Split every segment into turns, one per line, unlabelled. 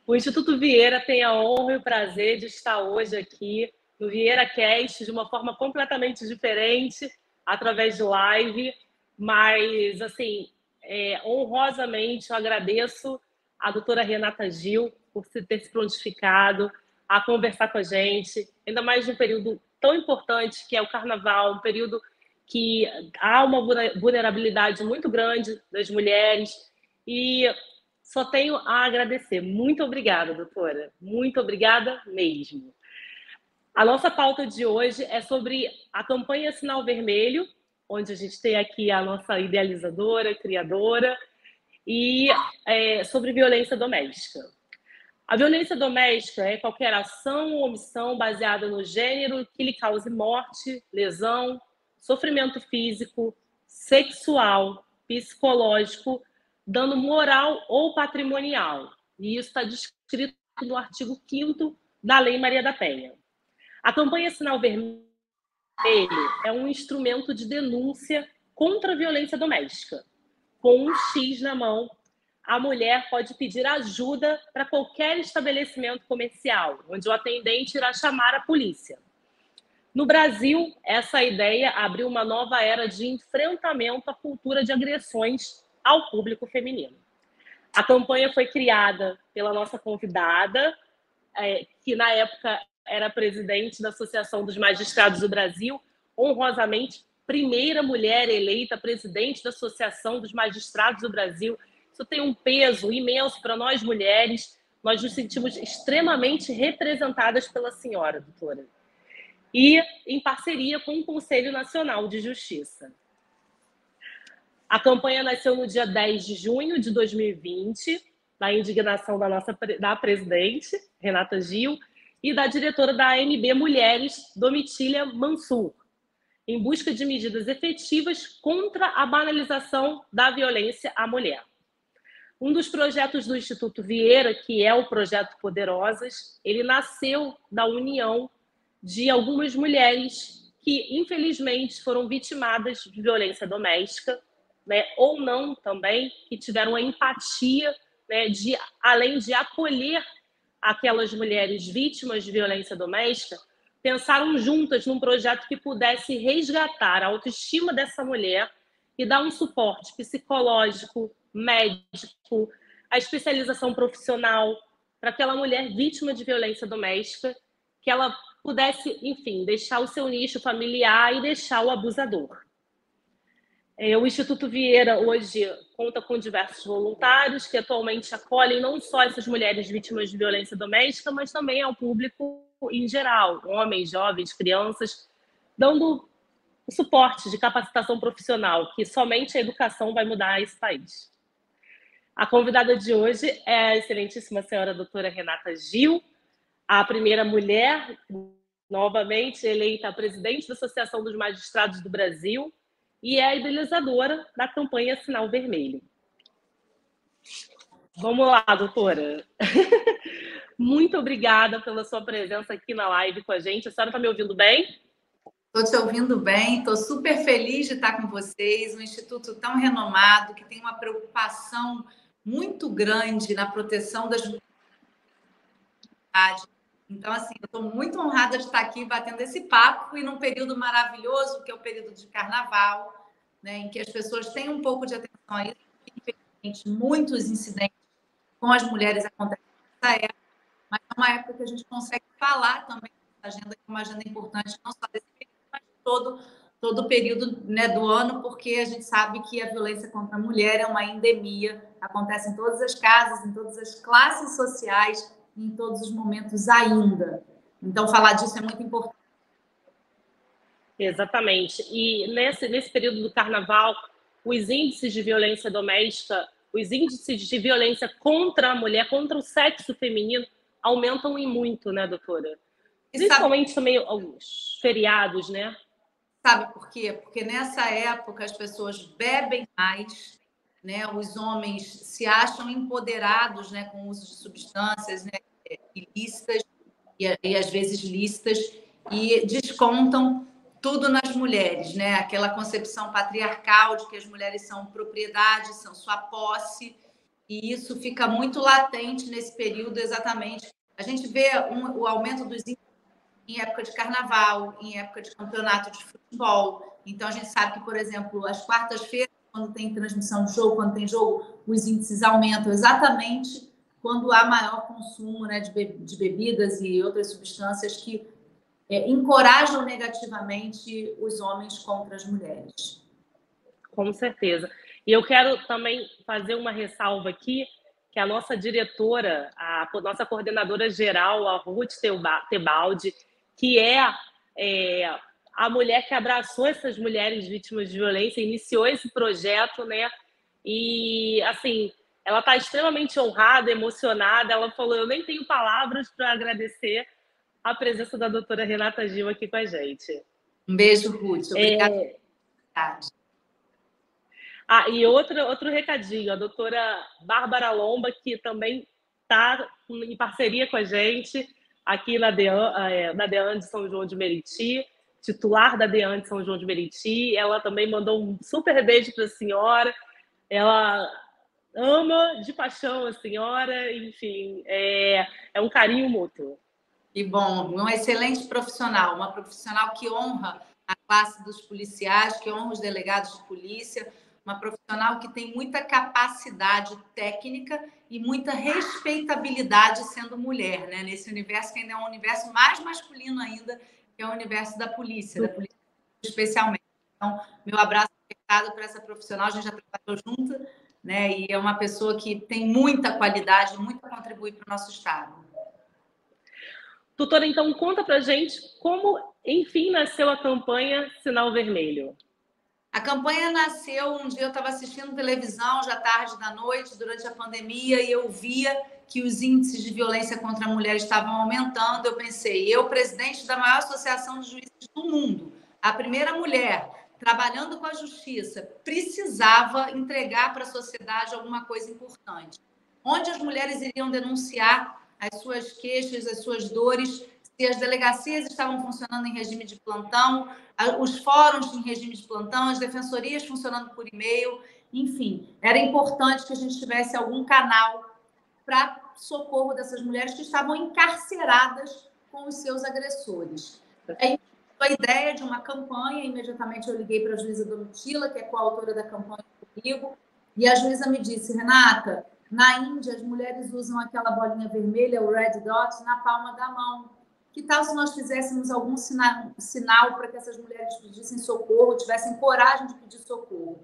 O Instituto Vieira tem a honra e o prazer de estar hoje aqui no Vieira Cast de uma forma completamente diferente, através de live, mas, assim, honrosamente eu agradeço a doutora Renata Gil por ter se prontificado a conversar com a gente, ainda mais num período tão importante que é o Carnaval, um período que há uma vulnerabilidade muito grande das mulheres e só tenho a agradecer. Muito obrigada, doutora. Muito obrigada mesmo. A nossa pauta de hoje é sobre a campanha Sinal Vermelho, onde a gente tem aqui a nossa idealizadora, criadora, e sobre violência doméstica. A violência doméstica é qualquer ação ou omissão baseada no gênero que lhe cause morte, lesão, sofrimento físico, sexual, psicológico, dano moral ou patrimonial. E isso está descrito no artigo 5º da Lei Maria da Penha. A campanha Sinal Vermelho é um instrumento de denúncia contra a violência doméstica. Com um X na mão, a mulher pode pedir ajuda para qualquer estabelecimento comercial, onde o atendente irá chamar a polícia. No Brasil, essa ideia abriu uma nova era de enfrentamento à cultura de agressões ao público feminino. A campanha foi criada pela nossa convidada, que na época era presidente da Associação dos Magistrados do Brasil, honrosamente, primeira mulher eleita presidente da Associação dos Magistrados do Brasil. Isso tem um peso imenso para nós mulheres. Nós nos sentimos extremamente representadas pela senhora, doutora. E em parceria com o Conselho Nacional de Justiça. A campanha nasceu no dia 10 de junho de 2020, na indignação da presidente, Renata Gil, e da diretora da ANB Mulheres, Domitília Mansur, em busca de medidas efetivas contra a banalização da violência à mulher. Um dos projetos do Instituto Vieira, que é o Projeto Poderosas, ele nasceu da união de algumas mulheres que, infelizmente, foram vitimadas de violência doméstica, né, ou não também, que tiveram a empatia, né, além de acolher aquelas mulheres vítimas de violência doméstica, pensaram juntas num projeto que pudesse resgatar a autoestima dessa mulher e dar um suporte psicológico, médico, a especialização profissional para aquela mulher vítima de violência doméstica, que ela pudesse, enfim, deixar o seu nicho familiar e deixar o abusador. O Instituto Vieira hoje conta com diversos voluntários que atualmente acolhem não só essas mulheres vítimas de violência doméstica, mas também ao público em geral, homens, jovens, crianças, dando o suporte de capacitação profissional, que somente a educação vai mudar esse país. A convidada de hoje é a excelentíssima senhora doutora Renata Gil, a primeira mulher, novamente eleita presidente da Associação dos Magistrados do Brasil, e é a idealizadora da campanha Sinal Vermelho. Vamos lá, doutora. Muito obrigada pela sua presença aqui na live com a gente. A senhora está me ouvindo bem?
Estou te ouvindo bem, estou super feliz de estar com vocês, um instituto tão renomado, que tem uma preocupação muito grande na proteção das mulheres. Então, assim, eu estou muito honrada de estar aqui batendo esse papo e num período maravilhoso, que é o período de carnaval, né, em que as pessoas têm um pouco de atenção a isso. Infelizmente, muitos incidentes com as mulheres acontecem nessa época, mas é uma época que a gente consegue falar também dessa agenda, que é uma agenda importante, não só desse período, mas todo o período, né, do ano, porque a gente sabe que a violência contra a mulher é uma endemia, acontece em todas as casas, em todas as classes sociais, em todos os momentos ainda. Então, falar disso é muito importante.
Exatamente. E nesse período do carnaval, os índices de violência doméstica, os índices de violência contra a mulher, contra o sexo feminino, aumentam em muito, né, doutora? Principalmente também alguns feriados, né?
Sabe por quê? Porque nessa época as pessoas bebem mais, né? Os homens se acham empoderados, né, com o uso de substâncias, né, ilícitas e às vezes lícitas, e descontam tudo nas mulheres, né? Aquela concepção patriarcal de que as mulheres são propriedade, são sua posse, e isso fica muito latente nesse período exatamente. A gente vê o aumento dos índices em época de carnaval, em época de campeonato de futebol. Então, a gente sabe que, por exemplo, às quartas-feiras, quando tem transmissão de jogo, quando tem jogo, os índices aumentam exatamente quando há maior consumo, né, de bebidas e outras substâncias que encorajam negativamente os homens contra as mulheres.
Com certeza. E eu quero também fazer uma ressalva aqui, que a nossa diretora, a nossa coordenadora geral, a Ruth Tebaldi, que é a mulher que abraçou essas mulheres vítimas de violência, iniciou esse projeto, né? E, assim, ela está extremamente honrada, emocionada. Ela falou, eu nem tenho palavras para agradecer a presença da doutora Renata Gil aqui com a gente.
Um beijo, Ruth. Obrigada.
E outro recadinho, a doutora Bárbara Lomba, que também está em parceria com a gente aqui na DEAN de São João de Meriti, titular da DEAN de São João de Meriti. Ela também mandou um super beijo para a senhora. Ela ama de paixão a senhora, enfim, é um carinho mútuo.
Que bom, uma excelente profissional, uma profissional que honra a classe dos policiais, que honra os delegados de polícia, uma profissional que tem muita capacidade técnica e muita respeitabilidade sendo mulher, né? Nesse universo que ainda é um universo mais masculino ainda, que é o universo da polícia especialmente. Então, meu abraço apertado para essa profissional, a gente já trabalhou junto, né? E é uma pessoa que tem muita qualidade, muito a contribuir para o nosso Estado.
Doutora, então conta pra gente como, enfim, nasceu a campanha Sinal Vermelho.
A campanha nasceu, um dia eu estava assistindo televisão, já tarde da noite, durante a pandemia, e eu via que os índices de violência contra a mulher estavam aumentando. Eu pensei, eu, presidente da maior associação de juízes do mundo, a primeira mulher trabalhando com a justiça, precisava entregar para a sociedade alguma coisa importante. Onde as mulheres iriam denunciar as suas queixas, as suas dores, se as delegacias estavam funcionando em regime de plantão, os fóruns em regime de plantão, as defensorias funcionando por e-mail, enfim, era importante que a gente tivesse algum canal para socorro dessas mulheres que estavam encarceradas com os seus agressores. Aí, a ideia de uma campanha, imediatamente eu liguei para a juíza Domitila, que é coautora da campanha comigo, e a juíza me disse, Renata, na Índia as mulheres usam aquela bolinha vermelha, o red dot, na palma da mão. Que tal se nós fizéssemos algum sinal para que essas mulheres pedissem socorro, tivessem coragem de pedir socorro?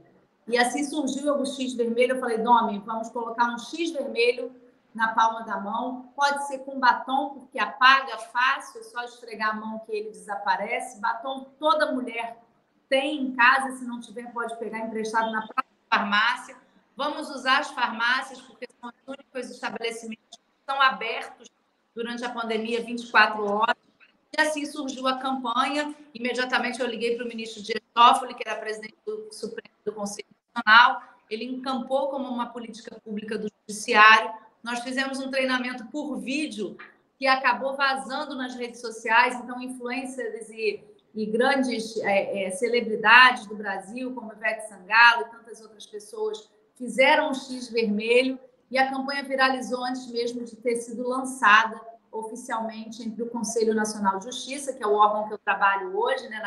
E assim surgiu o X vermelho. Eu falei, Domi, vamos colocar um X vermelho na palma da mão. Pode ser com batom, porque apaga fácil, é só esfregar a mão que ele desaparece. Batom toda mulher tem em casa, se não tiver, pode pegar emprestado na própria farmácia. Vamos usar as farmácias, porque são os únicos estabelecimentos que estão abertos durante a pandemia, 24 horas. E assim surgiu a campanha. Imediatamente eu liguei para o ministro Dias Toffoli, que era presidente do Supremo do Conselho Nacional. Ele encampou como uma política pública do Judiciário. Nós fizemos um treinamento por vídeo que acabou vazando nas redes sociais. Então, influencers e grandes celebridades do Brasil, como Ivete Sangalo e tantas outras pessoas, fizeram um X vermelho. E a campanha viralizou antes mesmo de ter sido lançada oficialmente entre o Conselho Nacional de Justiça, que é o órgão que eu trabalho hoje, né,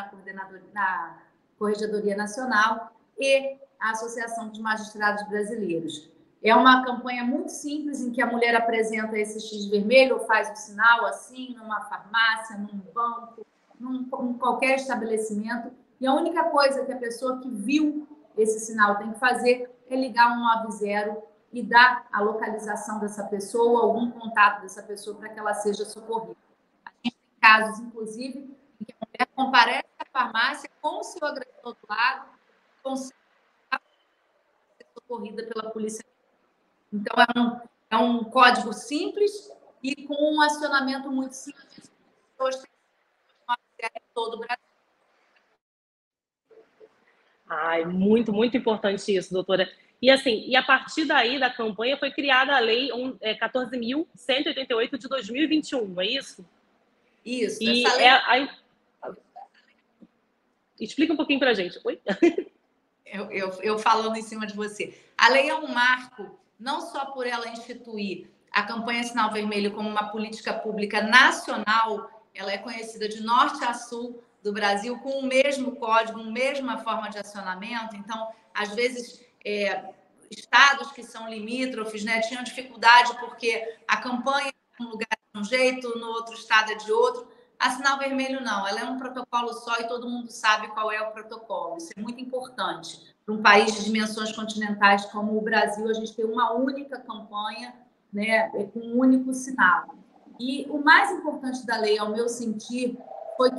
na Corregedoria Nacional, e a Associação dos Magistrados Brasileiros. É uma campanha muito simples, em que a mulher apresenta esse X vermelho, ou faz o sinal assim, numa farmácia, num banco, em qualquer estabelecimento. E a única coisa que a pessoa que viu esse sinal tem que fazer é ligar 190 e dar a localização dessa pessoa, algum contato dessa pessoa para que ela seja socorrida. A gente tem casos, inclusive, em que a mulher comparece à farmácia com o seu agressor do lado, consegue ser socorrida pela polícia. Então, é um código simples e com um acionamento muito simples. As pessoas têm em todo o Brasil.
Ai, muito, muito importante isso, doutora. E assim, e a partir daí da campanha foi criada a Lei 14.188 de 2021, não é isso?
Isso.
E
essa lei...
Explica um pouquinho para a gente. Oi?
Eu falando em cima de você. A lei é um marco não só por ela instituir a campanha Sinal Vermelho como uma política pública nacional, ela é conhecida de norte a sul do Brasil com o mesmo código, a mesma forma de acionamento. Então, às vezes, estados que são limítrofes, né, tinham dificuldade porque a campanha em um lugar é de um jeito, no outro estado é de outro. A Sinal Vermelho não, ela é um protocolo só e todo mundo sabe qual é o protocolo. Isso é muito importante. Para um país de dimensões continentais como o Brasil, a gente tem uma única campanha, né, com um único sinal. E o mais importante da lei, ao meu sentir, foi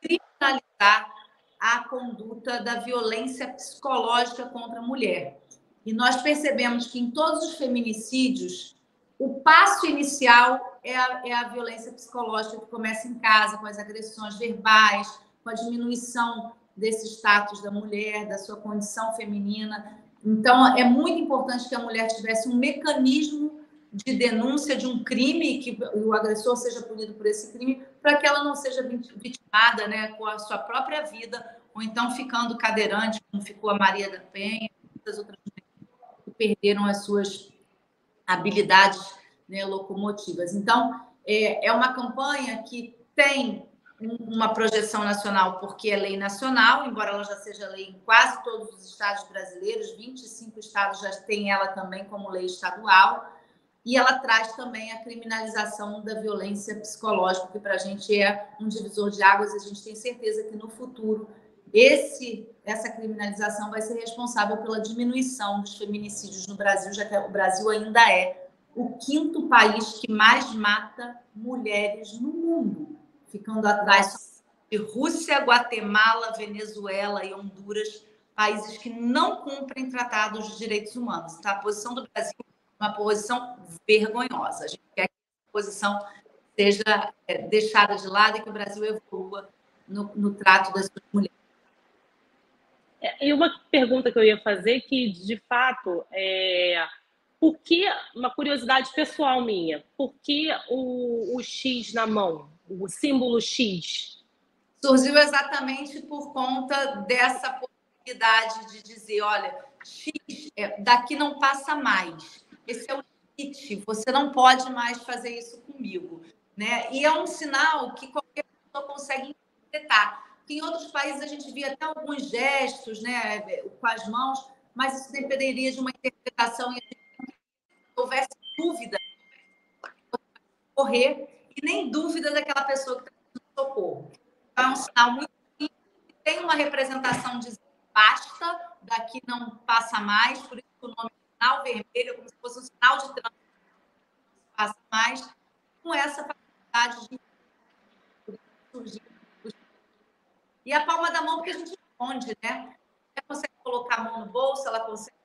criminalizar a conduta da violência psicológica contra a mulher. E nós percebemos que em todos os feminicídios, o passo inicial é a violência psicológica que começa em casa, com as agressões verbais, com a diminuição desse status da mulher, da sua condição feminina. Então, é muito importante que a mulher tivesse um mecanismo de denúncia de um crime, que o agressor seja punido por esse crime, para que ela não seja vitimada, né, com a sua própria vida, ou então ficando cadeirante, como ficou a Maria da Penha, e muitas outras mulheres que perderam as suas habilidades, né, locomotivas. Então, é uma campanha que tem uma projeção nacional, porque é lei nacional, embora ela já seja lei em quase todos os estados brasileiros, 25 estados já têm ela também como lei estadual, e ela traz também a criminalização da violência psicológica, que para a gente é um divisor de águas. A gente tem certeza que no futuro essa criminalização vai ser responsável pela diminuição dos feminicídios no Brasil, já que o Brasil ainda é o 5º país que mais mata mulheres no mundo, ficando atrás de Rússia, Guatemala, Venezuela e Honduras, países que não cumprem tratados de direitos humanos. Tá? A posição do Brasil é uma posição vergonhosa. A gente quer que a posição seja deixada de lado e que o Brasil evolua no trato das suas mulheres.
E uma pergunta que eu ia fazer, que de fato por que, uma curiosidade pessoal minha, por que o X na mão, o símbolo X?
Surgiu exatamente por conta dessa possibilidade de dizer, olha, X, daqui não passa mais. Esse é o limite, você não pode mais fazer isso comigo. Né? E é um sinal que qualquer pessoa consegue interpretar. Em outros países a gente via até alguns gestos, né, com as mãos, mas isso dependeria de uma interpretação e se houvesse dúvida, correr, e nem dúvida daquela pessoa que está pedindo socorro. Então, é um sinal muito simples, que tem uma representação de basta, daqui não passa mais, por isso o nome é sinal vermelho, como se fosse um sinal de trânsito, não passa mais, com essa facilidade de surgir. E a palma da mão, porque a gente esconde, né? Ela consegue colocar a mão no bolso, ela consegue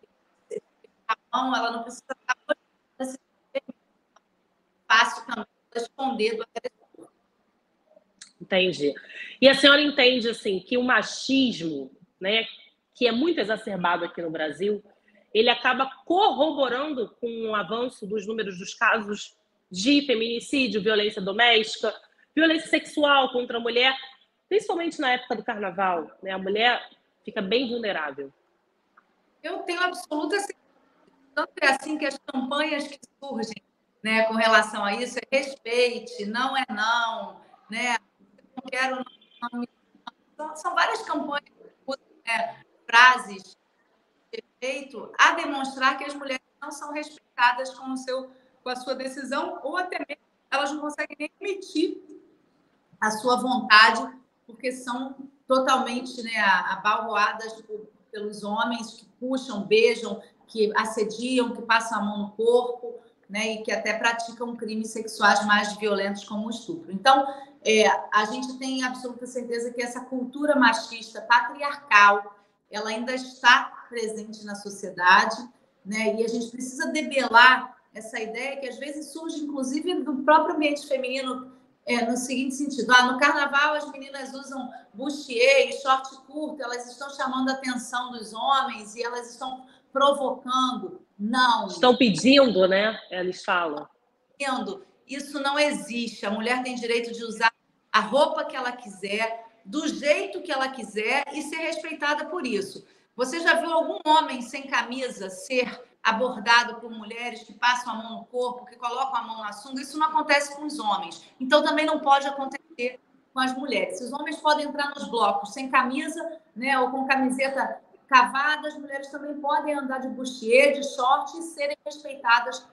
a mão, ela não precisa estar fácil também esconder do agressor.
Entendi. E a senhora entende assim que o machismo, né, que é muito exacerbado aqui no Brasil, ele acaba corroborando com o avanço dos números dos casos de feminicídio, violência doméstica, violência sexual contra a mulher, principalmente na época do carnaval, né? A mulher fica bem vulnerável.
Eu tenho absoluta certeza. Tanto é assim que as campanhas que surgem, né, com relação a isso é respeite, não é não, né? Não quero não. São várias campanhas que usam, né, frases de respeito a demonstrar que as mulheres não são respeitadas com a sua decisão, ou até mesmo elas não conseguem nem emitir a sua vontade, porque são totalmente, né, abalroadas pelos homens que puxam, beijam, que assediam, que passam a mão no corpo, né, e que até praticam crimes sexuais mais violentos como o estupro. Então, a gente tem absoluta certeza que essa cultura machista, patriarcal, ela ainda está presente na sociedade, né, e a gente precisa debelar essa ideia que às vezes surge, inclusive, do próprio ambiente feminino, no seguinte sentido, no carnaval as meninas usam bustier e short curto, elas estão chamando a atenção dos homens e elas estão provocando. Não.
Estão pedindo, né? Eles falam.
Isso não existe. A mulher tem direito de usar a roupa que ela quiser, do jeito que ela quiser e ser respeitada por isso. Você já viu algum homem sem camisa ser abordado por mulheres que passam a mão no corpo, que colocam a mão na sunga? Isso não acontece com os homens. Então, também não pode acontecer com as mulheres. Os homens podem entrar nos blocos sem camisa, né, ou com camiseta cavada, as mulheres também podem andar de bustier, de short e serem respeitadas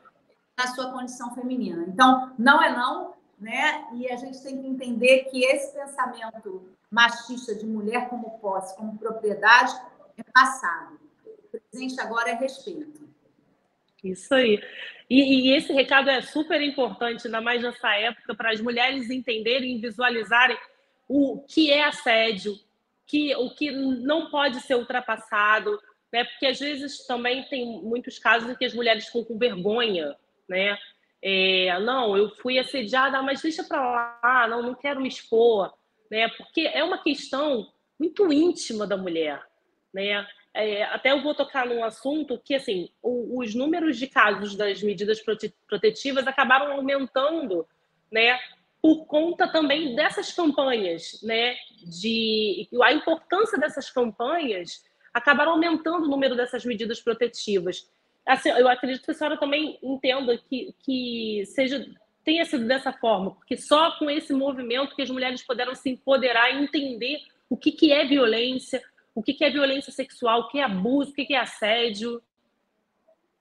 na sua condição feminina. Então, não é não, né? E a gente tem que entender que esse pensamento machista de mulher como posse, como propriedade, é passado. O presente agora é respeito.
Isso aí. E esse recado é super importante, ainda mais nessa época, para as mulheres entenderem e visualizarem o que é assédio, o que não pode ser ultrapassado, né? Porque às vezes também tem muitos casos em que as mulheres ficam com vergonha, né? Não, eu fui assediada, mas deixa para lá, não quero me expor, né? Porque é uma questão muito íntima da mulher, né? Até eu vou tocar num assunto que, assim, os números de casos das medidas protetivas acabaram aumentando, né, por conta também dessas campanhas, né, a importância dessas campanhas acabaram aumentando o número dessas medidas protetivas. Assim, eu acredito que a senhora também entenda que tenha sido dessa forma, porque só com esse movimento que as mulheres puderam se empoderar e entender o que é violência, o que é violência sexual, o que é abuso, o que é assédio.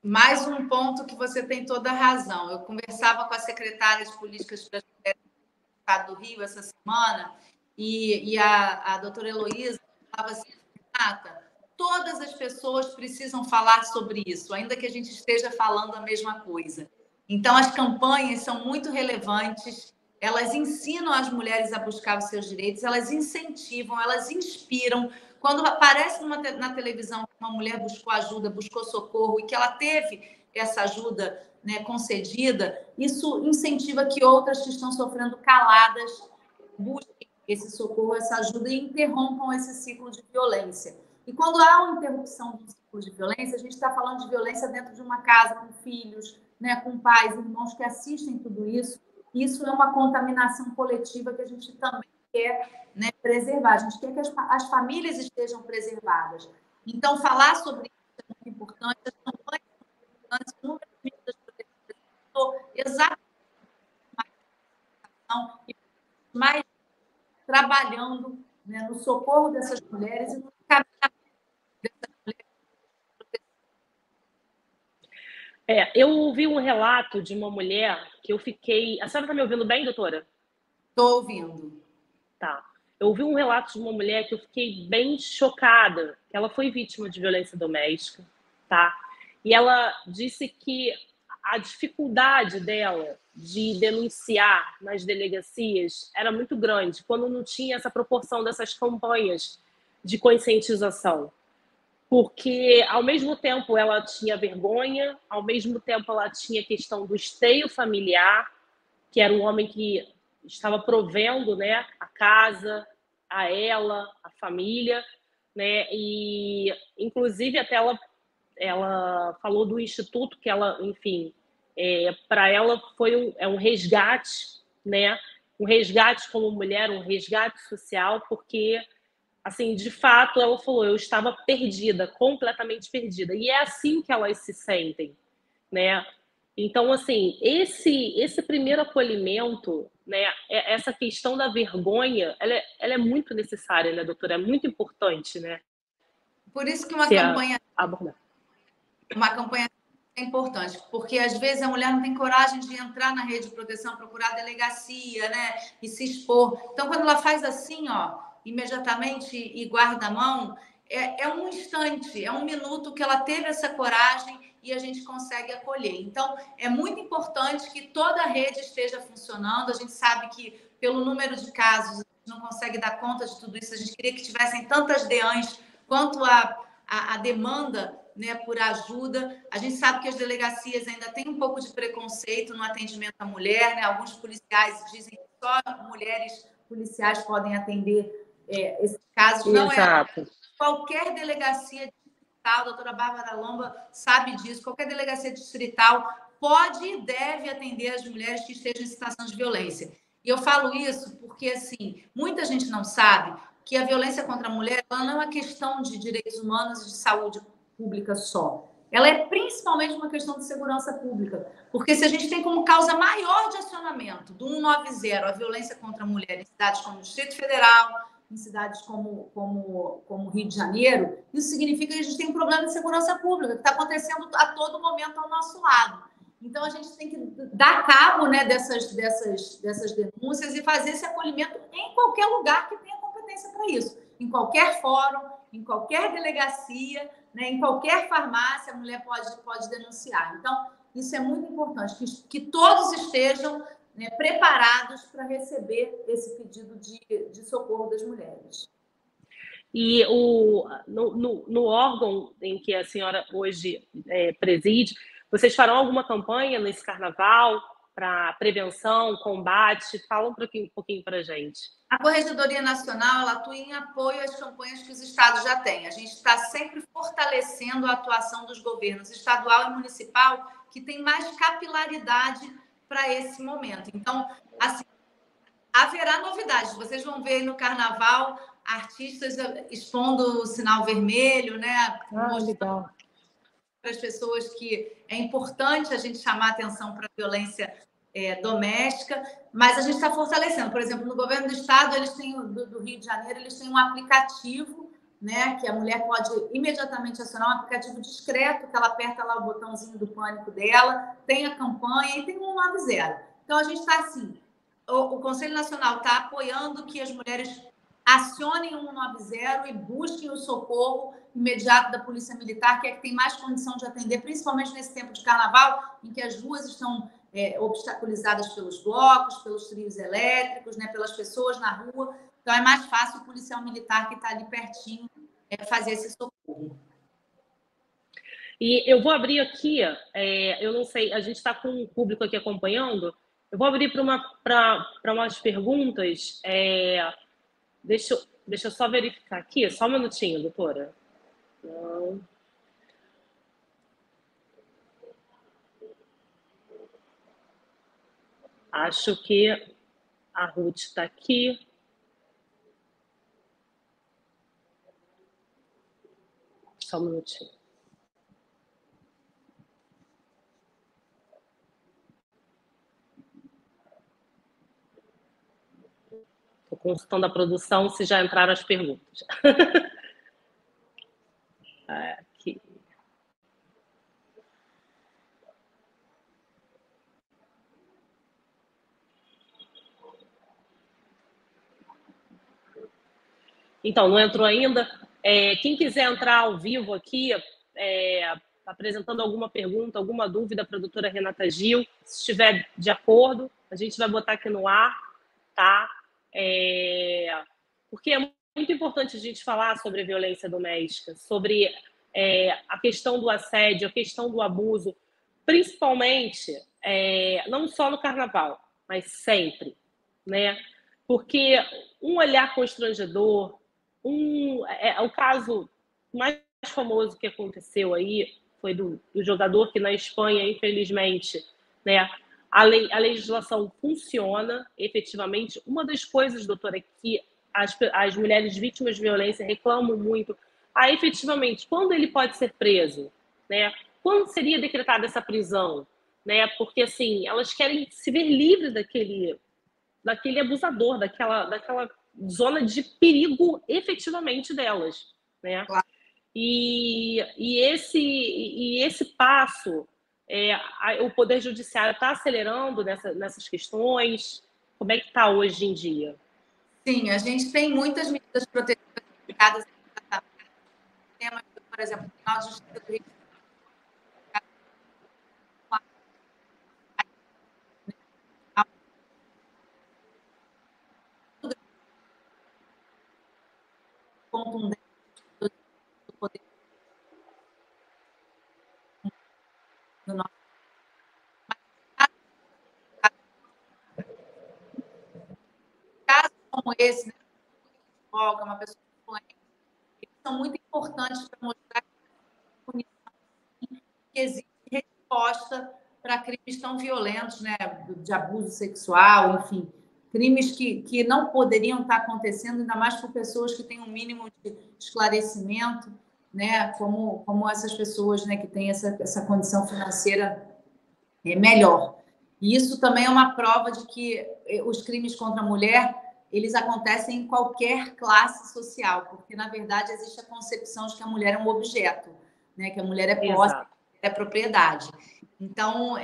Mais um ponto que você tem toda a razão. Eu conversava com a secretária de Políticas para as Mulheres do Estado do Rio essa semana e a doutora Heloísa falava assim, Renata, todas as pessoas precisam falar sobre isso, ainda que a gente esteja falando a mesma coisa. Então, as campanhas são muito relevantes, elas ensinam as mulheres a buscar os seus direitos, elas incentivam, elas inspiram. Quando aparece na televisão que uma mulher buscou ajuda, buscou socorro e que ela teve essa ajuda, né, concedida, isso incentiva que outras que estão sofrendo caladas busquem esse socorro, essa ajuda e interrompam esse ciclo de violência. E quando há uma interrupção do ciclo de violência, a gente está falando de violência dentro de uma casa, com filhos, né, com pais, irmãos que assistem tudo isso. Isso é uma contaminação coletiva que a gente também quer, né, preservar. A gente quer que as famílias estejam preservadas. Então, falar sobre isso é muito importante. As campanhas são importantes, o número de medidas protetivas exatamente mais trabalhando, né, no socorro dessas mulheres e no encaminhamento dessas mulheres.
Eu ouvi um relato de uma mulher que eu fiquei... A senhora está me ouvindo bem, doutora?
Estou ouvindo.
Tá. Eu ouvi um relato de uma mulher que eu fiquei bem chocada, que ela foi vítima de violência doméstica, tá? E ela disse que a dificuldade dela de denunciar nas delegacias era muito grande, quando não tinha essa proporção dessas campanhas de conscientização. Porque, ao mesmo tempo, ela tinha vergonha, ao mesmo tempo, ela tinha a questão do esteio familiar, que era um homem que estava provendo, né, a casa, a ela, a família, né, e, inclusive, até ela falou do instituto que ela, enfim, para ela foi um resgate, né, um resgate como mulher, um resgate social, porque, assim, de fato, ela falou, eu estava perdida, completamente perdida. E é assim que elas se sentem, né? Então, assim, esse primeiro acolhimento, né, essa questão da vergonha, ela é muito necessária, né, doutora? É muito importante, né?
Por isso que uma campanha é importante, porque às vezes a mulher não tem coragem de entrar na rede de proteção, procurar a delegacia, né, e se expor. Então, quando ela faz assim, ó, imediatamente e guarda a mão, é um instante, é um minuto que ela teve essa coragem e a gente consegue acolher. Então, é muito importante que toda a rede esteja funcionando. A gente sabe que, pelo número de casos, a gente não consegue dar conta de tudo isso. A gente queria que tivessem tantas DEANs quanto a demanda, né, por ajuda. A gente sabe que as delegacias ainda têm um pouco de preconceito no atendimento à mulher, né? Alguns policiais dizem que só mulheres policiais podem atender esses casos. Não
Exato.
é qualquer delegacia distrital, a doutora Bárbara Lomba sabe disso, qualquer delegacia distrital pode e deve atender as mulheres que estejam em situação de violência. E eu falo isso porque, assim, muita gente não sabe, que a violência contra a mulher ela não é uma questão de direitos humanos e de saúde pública só. Ela é principalmente uma questão de segurança pública. Porque se a gente tem como causa maior de acionamento do 190 a violência contra a mulher em cidades como o Distrito Federal, em cidades como Rio de Janeiro, isso significa que a gente tem um problema de segurança pública que está acontecendo a todo momento ao nosso lado. Então, a gente tem que dar cabo, né, dessas denúncias e fazer esse acolhimento em qualquer lugar que tenha competência para isso. Em qualquer fórum, em qualquer delegacia, né, em qualquer farmácia, a mulher pode denunciar. Então, isso é muito importante, que todos estejam, né, preparados para receber esse pedido de socorro das mulheres.
E no órgão em que a senhora hoje preside, vocês farão alguma campanha nesse carnaval para prevenção, combate? Fala um pouquinho para a gente.
A Corregedoria Nacional ela atua em apoio às campanhas que os estados já têm. A gente está sempre fortalecendo a atuação dos governos estadual e municipal, que tem mais capilaridade para esse momento. Então, assim, haverá novidades. Vocês vão ver no Carnaval artistas expondo o sinal vermelho, né?
Legal.
Para as pessoas que é importante a gente chamar a atenção para a violência doméstica, mas a gente está fortalecendo. Por exemplo, no governo do estado, eles têm do Rio de Janeiro, eles têm um aplicativo, né, que a mulher pode imediatamente acionar, um aplicativo discreto, que ela aperta lá o botãozinho do pânico dela, tem a campanha e tem um 190. Então, a gente está assim, o Conselho Nacional está apoiando que as mulheres acionem o 190 e busquem o socorro imediato da Polícia Militar, que é que tem mais condição de atender, principalmente nesse tempo de carnaval, em que as ruas estão obstaculizadas pelos blocos, pelos trios elétricos, né, pelas pessoas na rua. Então, é mais fácil o policial militar que está ali pertinho fazer esse socorro.
E eu vou abrir aqui, eu não sei, a gente está com o público aqui acompanhando, eu vou abrir para umas perguntas. Deixa eu só verificar aqui, só um minutinho, doutora. Não. Acho que a Ruth está aqui. Só um minutinho. Estou consultando a produção se já entraram as perguntas. Aqui. Então, não entrou ainda. Quem quiser entrar ao vivo aqui, apresentando alguma pergunta, alguma dúvida para a doutora Renata Gil, se estiver de acordo, a gente vai botar aqui no ar, tá? Porque é muito importante a gente falar sobre a violência doméstica, sobre a questão do assédio, a questão do abuso, principalmente, não só no carnaval, mas sempre, né? Porque um olhar constrangedor, o caso mais famoso que aconteceu aí foi do jogador que na Espanha, infelizmente, né, a legislação funciona efetivamente. Uma das coisas, doutora, que as mulheres vítimas de violência reclamam muito, efetivamente, quando ele pode ser preso, né? Quando seria decretada essa prisão, né? Porque assim, elas querem se ver livres daquele abusador, daquela zona de perigo efetivamente delas, né?
Claro.
E esse passo, o Poder Judiciário está acelerando nessas questões? Como é que está hoje em dia?
Sim, a gente tem muitas medidas protetivas aplicadas, por exemplo, no Tribunal de Justiça do Rio de contundente do poder do nosso casos como esse, né, uma pessoa influente, eles são muito importantes para mostrar que existe resposta para crimes tão violentos, né, de abuso sexual, enfim. crimes que não poderiam estar acontecendo, ainda mais por pessoas que têm um mínimo de esclarecimento, né? Como essas pessoas, né, que têm essa condição financeira melhor. E isso também é uma prova de que os crimes contra a mulher, eles acontecem em qualquer classe social, porque, na verdade, existe a concepção de que a mulher é um objeto, né? Que a mulher é posse, é propriedade. Então,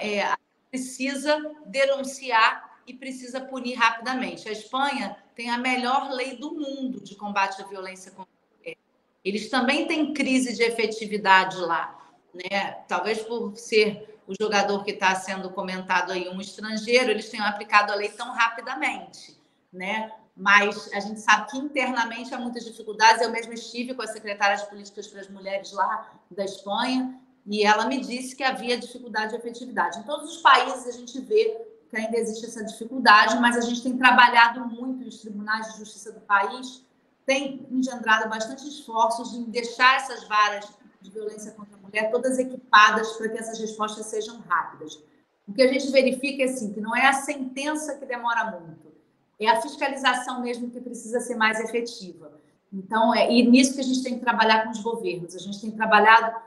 precisa denunciar e precisa punir rapidamente. A Espanha tem a melhor lei do mundo de combate à violência contra a mulher. Eles também têm crise de efetividade lá, né? Talvez por ser o jogador que está sendo comentado aí um estrangeiro, eles tenham aplicado a lei tão rapidamente, né? Mas a gente sabe que internamente há muitas dificuldades. Eu mesma estive com a secretária de Políticas para as Mulheres lá da Espanha e ela me disse que havia dificuldade de efetividade. Em todos os países a gente vê que ainda existe essa dificuldade, mas a gente tem trabalhado muito, os tribunais de justiça do país têm engendrado bastante esforços em deixar essas varas de violência contra a mulher todas equipadas para que essas respostas sejam rápidas. O que a gente verifica é assim, que não é a sentença que demora muito, é a fiscalização mesmo que precisa ser mais efetiva. Então, e nisso que a gente tem que trabalhar com os governos. A gente tem trabalhado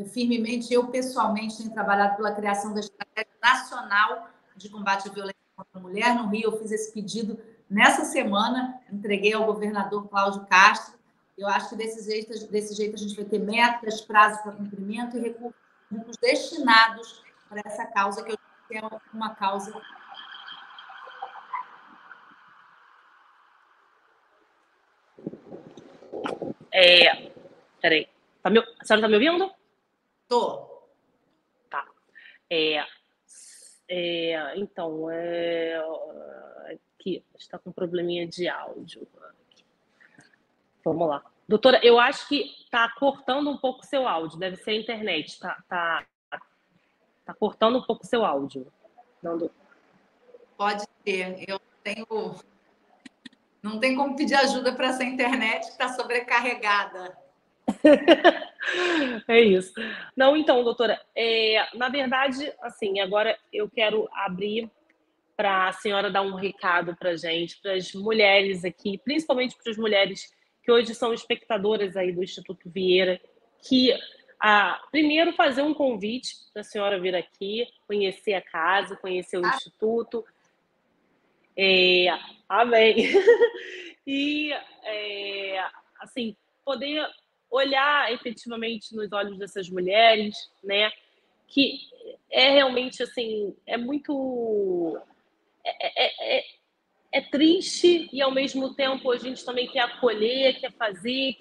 firmemente, eu pessoalmente tenho trabalhado pela criação da Estratégia Nacional de Combate à Violência contra a Mulher. No Rio, eu fiz esse pedido nessa semana, entreguei ao governador Cláudio Castro. Eu acho que desse jeito a gente vai ter metas, prazos para cumprimento e recursos destinados para essa causa, que eu acho que é uma causa...
Peraí. A senhora está me ouvindo?
Estou.
Tá. Então, aqui, está com um probleminha de áudio. Vamos lá. Doutora, eu acho que está cortando um pouco o seu áudio, deve ser a internet. Tá cortando um pouco o seu áudio.
Pode ser. Não tem como pedir ajuda para essa internet que está sobrecarregada.
É isso. Não, então, doutora, na verdade, assim, agora eu quero abrir para a senhora dar um recado para a gente, para as mulheres aqui, principalmente para as mulheres que hoje são espectadoras aí do Instituto Vieira, que primeiro fazer um convite para a senhora vir aqui, conhecer a casa, conhecer o Instituto. Amém. E, assim, poder olhar efetivamente nos olhos dessas mulheres, né? Que é realmente, assim, é muito... É triste e, ao mesmo tempo, a gente também quer acolher, quer fazer,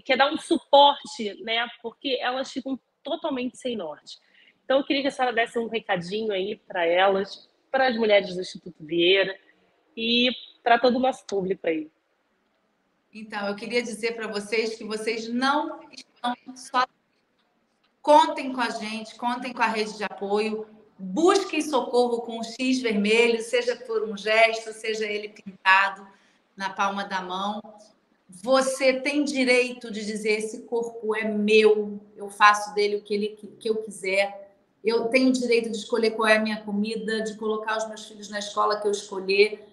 quer dar um suporte, né? Porque elas ficam totalmente sem norte. Então, eu queria que a senhora desse um recadinho aí para elas, para as mulheres do Instituto Vieira e para todo o nosso público aí.
Então, eu queria dizer para vocês que vocês não estão só. Contem com a gente, contem com a rede de apoio, busquem socorro com o X vermelho, seja por um gesto, seja ele pintado na palma da mão. Você tem direito de dizer: esse corpo é meu, eu faço dele o que eu quiser. Eu tenho direito de escolher qual é a minha comida, de colocar os meus filhos na escola que eu escolher.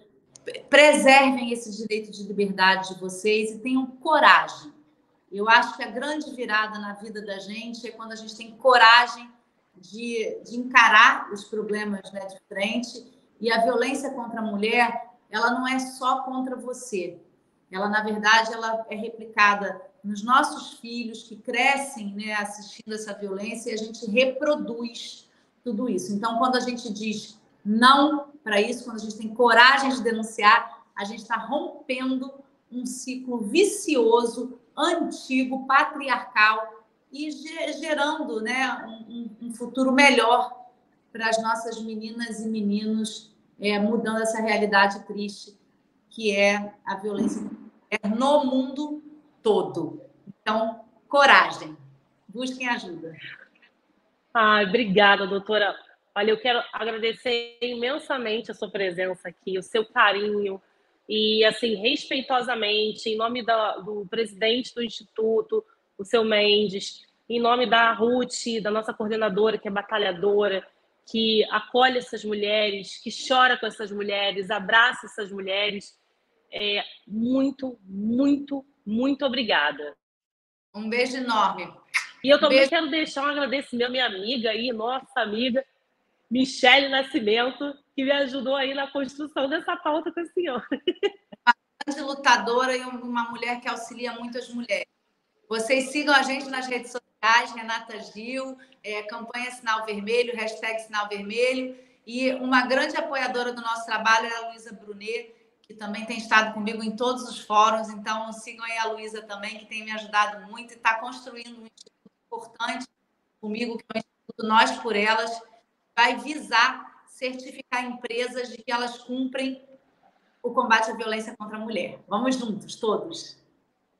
Preservem esse direito de liberdade de vocês e tenham coragem. Eu acho que a grande virada na vida da gente é quando a gente tem coragem de encarar os problemas, né, de frente. E a violência contra a mulher, ela não é só contra você. Ela, na verdade, ela é replicada nos nossos filhos que crescem, né, assistindo essa violência, e a gente reproduz tudo isso. Então, quando a gente diz não para isso, quando a gente tem coragem de denunciar, a gente está rompendo um ciclo vicioso, antigo, patriarcal e gerando, né, um futuro melhor para as nossas meninas e meninos, mudando essa realidade triste que é a violência no mundo todo. Então, coragem, busquem ajuda.
Obrigada, doutora. Olha, eu quero agradecer imensamente a sua presença aqui, o seu carinho e, assim, respeitosamente, em nome do presidente do Instituto, o seu Mendes, em nome da Ruth, da nossa coordenadora, que é batalhadora, que acolhe essas mulheres, que chora com essas mulheres, abraça essas mulheres. Muito, muito, muito obrigada.
Um beijo enorme.
E eu também quero deixar um agradecimento à minha amiga aí, nossa amiga, Michele Nascimento, que me ajudou aí na construção dessa pauta com a senhora.
Uma grande lutadora e uma mulher que auxilia muitas mulheres. Vocês sigam a gente nas redes sociais, Renata Gil, campanha Sinal Vermelho, hashtag Sinal Vermelho. E uma grande apoiadora do nosso trabalho é a Luísa Brunet, que também tem estado comigo em todos os fóruns. Então, sigam aí a Luísa também, que tem me ajudado muito e está construindo um instituto importante comigo, que é o Instituto Nós por Elas, vai visar certificar empresas de que elas cumprem o combate à violência contra a mulher. Vamos juntos, todos.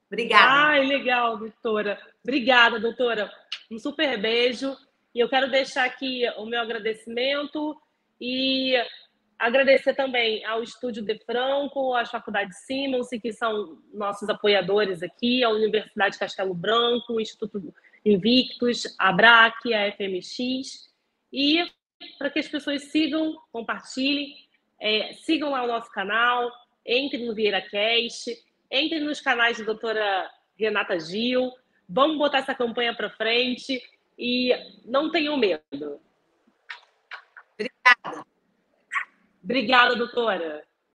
Obrigada.
Ai, legal, doutora. Obrigada, doutora. Um super beijo. E eu quero deixar aqui o meu agradecimento e agradecer também ao Estúdio De Franco, às faculdades Simmons, que são nossos apoiadores aqui, a Universidade Castelo Branco, o Instituto Invictus, a BRAC, a FMX. E para que as pessoas sigam, compartilhem, sigam lá o nosso canal, entrem no Vieira Cast, entrem nos canais da doutora Renata Gil, vamos botar essa campanha para frente e não tenham medo.
Obrigada.
Obrigada, doutora.